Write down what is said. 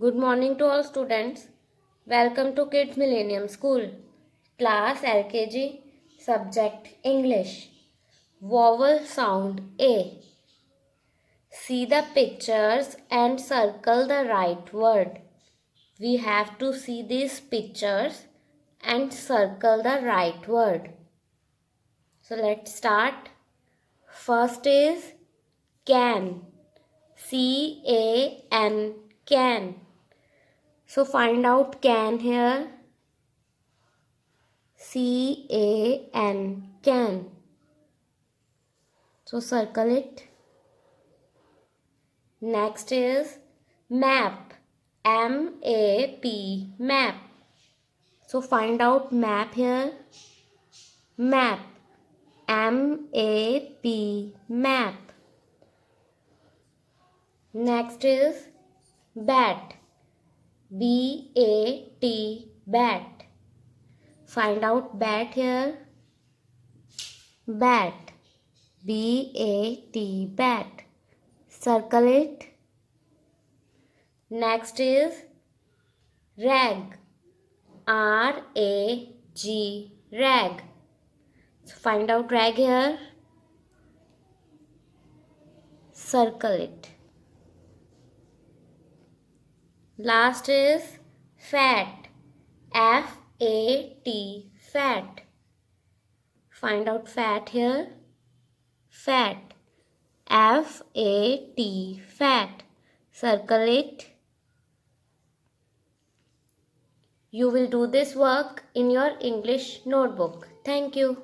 Good morning to all students. Welcome to KIDZ MILLENNIUM School. Class LKG. Subject English. Vowel Sound A. See the pictures and circle the right word. We have to see these pictures and circle the right word. So let's start. First is can. C-A-N. Can. So find out can here. C-A-N. Can. So circle it. Next is map. M-A-P. Map. So find out map here. Map. M-A-P. Map. Next is bat. B-A-T. Bat. Find out bat here. Bat. B-A-T. Bat. Circle it. Next is rag. R-A-G. Rag. So find out rag here. Circle it. Last is fat. F-A-T. Fat. Find out fat here. Fat. F-A-T. Fat. Circle it. You will do this work in your English notebook. Thank you.